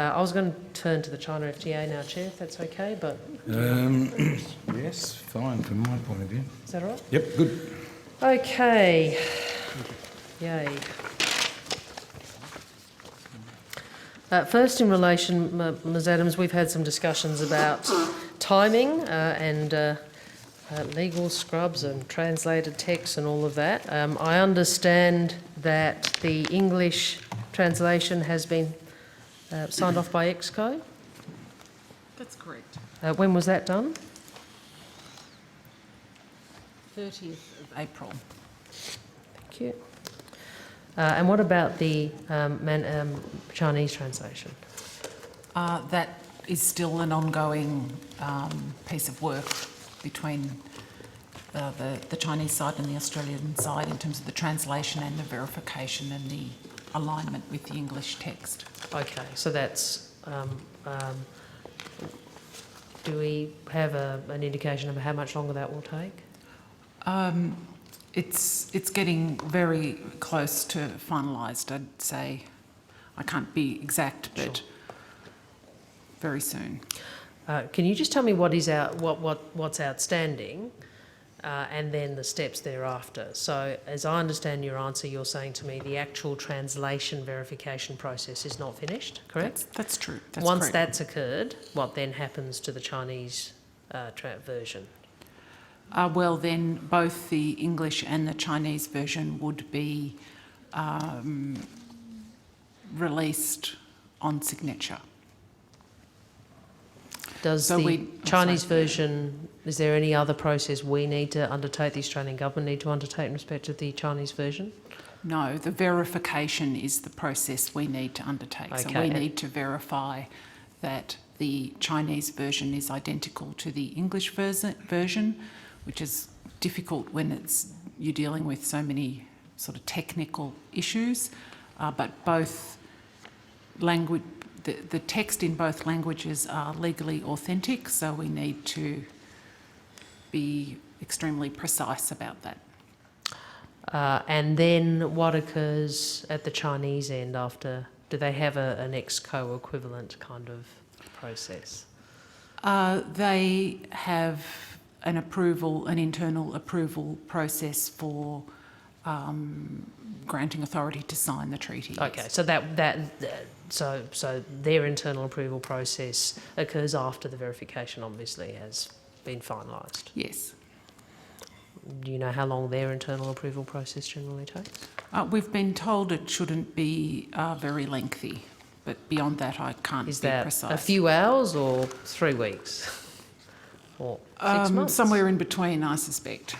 I was going to turn to the China FTA now, Chair, if that's okay, but... Yes, fine from my point of view. Is that all right? Yep, good. Okay. Yay. First, in relation, Ms Adams, we've had some discussions about timing and legal scrubs and translated text and all of that. I understand that the English translation has been signed off by EXCO. That's correct. When was that done? 30th of April. Thank you. And what about the Chinese translation? That is still an ongoing piece of work between the Chinese side and the Australian side in terms of the translation and the verification and the alignment with the English text. Okay, so that's... do we have an indication of how much longer that will take? It's getting very close to finalised, I'd say. I can't be exact, but sure. Very soon. Can you just tell me what is what's outstanding and then the steps thereafter? So as I understand your answer, you're saying to me the actual translation verification process is not finished, correct? That's true. That's Once correct. That's occurred, what then happens to the Chinese version? Well, then both the English and the Chinese version would be released on signature. Does the Chinese version, is there any other process we need to undertake, the Australian government need to undertake in respect of the Chinese version? No, the verification is the process we need to undertake. Okay. So we need to verify that the Chinese version is identical to the English version, which is difficult when you're dealing with so many sort of technical issues, but both language, the text in both languages are legally authentic, so we need to be extremely precise about that. And then what occurs at the Chinese end after? Do they have an EXCO equivalent kind of process? They have an internal approval process for granting authority to sign the treaty. Okay, so so their internal approval process occurs after the verification, obviously, has been finalised. Yes. Do you know how long their internal approval process generally takes? We've been told it shouldn't be very lengthy, but beyond that, I can't be precise. Is that a few hours or 3 weeks? Or 6 months? Somewhere in between, I suspect.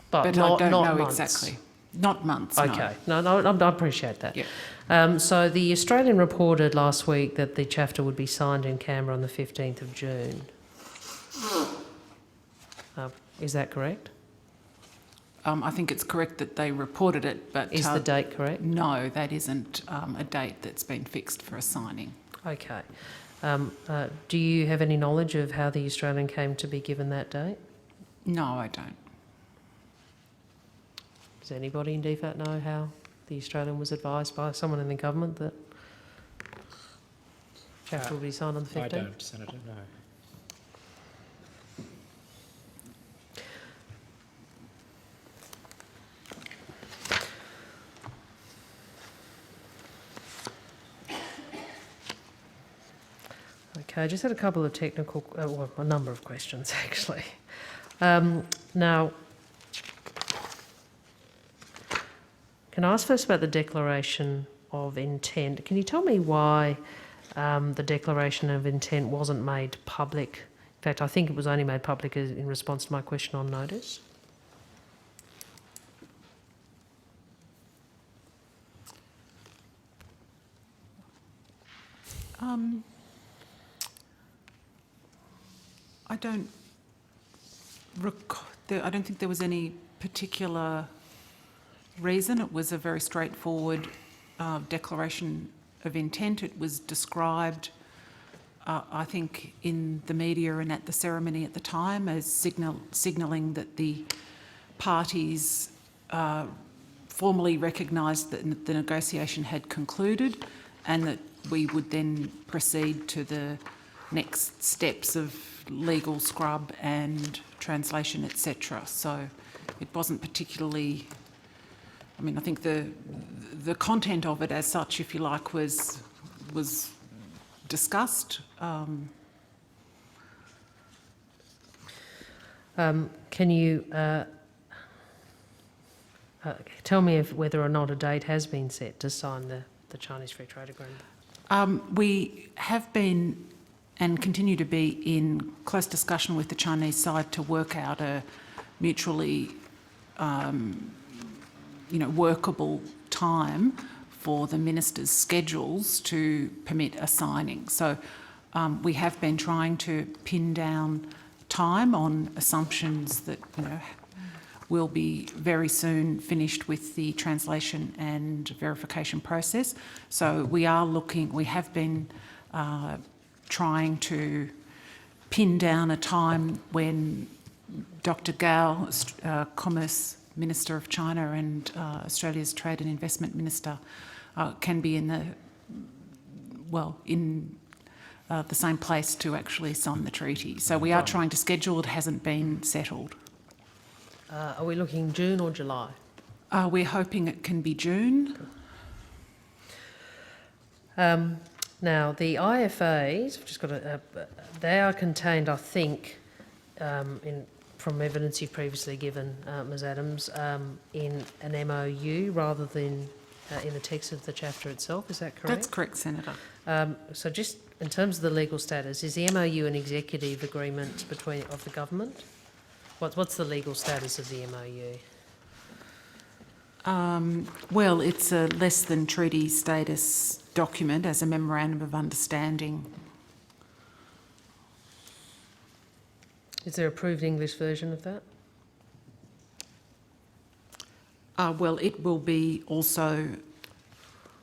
But I don't know months. Exactly. Not months, okay. No, I appreciate that. Yeah. So the Australian reported last week that the chapter would be signed in Canberra on the 15th of June. Is that correct? I think it's correct that they reported it, but... Is the date correct? No, that isn't a date that's been fixed for a signing. Okay. Do you have any knowledge of how the Australian came to be given that date? No, I don't. Does anybody in DFAT know how the Australian was advised by someone in the government that chapter will be signed on the 15th? I don't, Senator, no. Okay, I just had a couple of technical, well, a number of questions actually. Now, can I ask first about the declaration of intent? Can you tell me why the declaration of intent wasn't made public? In fact, I think it was only made public in response to my question on notice. I don't think there was any particular reason. It was a very straightforward declaration of intent. It was described, I think, in the media and at the ceremony at the time as signalling that the parties formally recognised that the negotiation had concluded and that we would then proceed to the next steps of legal scrub and translation, etc. So it wasn't particularly, I mean, I think the content of it as such, if you like, was discussed. Can you tell me whether or not a date has been set to sign the Chinese Free Trade Agreement? We have been and continue to be in close discussion with the Chinese side to work out a mutually, workable time for the ministers' schedules to permit a signing. So we have been trying to pin down time on assumptions that, we'll be very soon finished with the translation and verification process. So we have been trying to pin down a time when Dr. Gao, Commerce Minister of China, and Australia's Trade and Investment Minister can be in the same place to actually sign the treaty. So we are trying to schedule. It hasn't been settled. Are we looking June or July? We're hoping it can be June. Now, the IFAs, I've just got they are contained, I think, from evidence you've previously given, Ms Adams, in an MOU rather than in the text of the chapter itself. Is that correct? That's correct, Senator. So just in terms of the legal status, is the MOU an executive agreement of the government? What's the legal status of the MOU? Well, it's a less than treaty status document as a memorandum of understanding. Is there an approved English version of that? Well, it will be also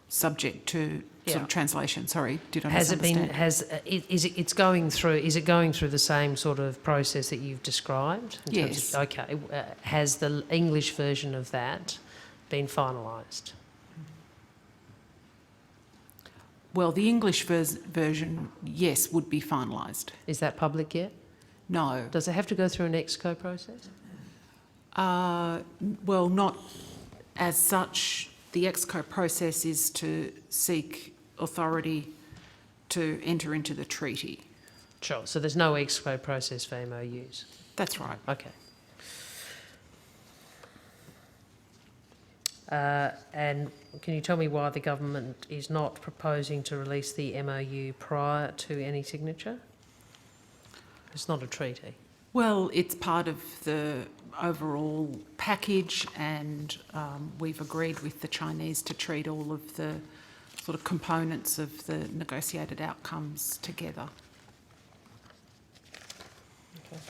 subject to sort of translation. Sorry, did I misunderstand? It's going through? Is it going through the same sort of process that you've described? Yes. Okay. Has the English version of that been finalised? Well, the English version, yes, would be finalised. Is that public yet? No. Does it have to go through an exco process? Well, not as such. The exco process is to seek authority to enter into the treaty. Sure. So there's no exco process for MOUs? That's right. Okay. And can you tell me why the government is not proposing to release the MOU prior to any signature? It's not a treaty. Well, it's part of the overall package, and we've agreed with the Chinese to treat all of the sort of components of the negotiated outcomes together. Okay.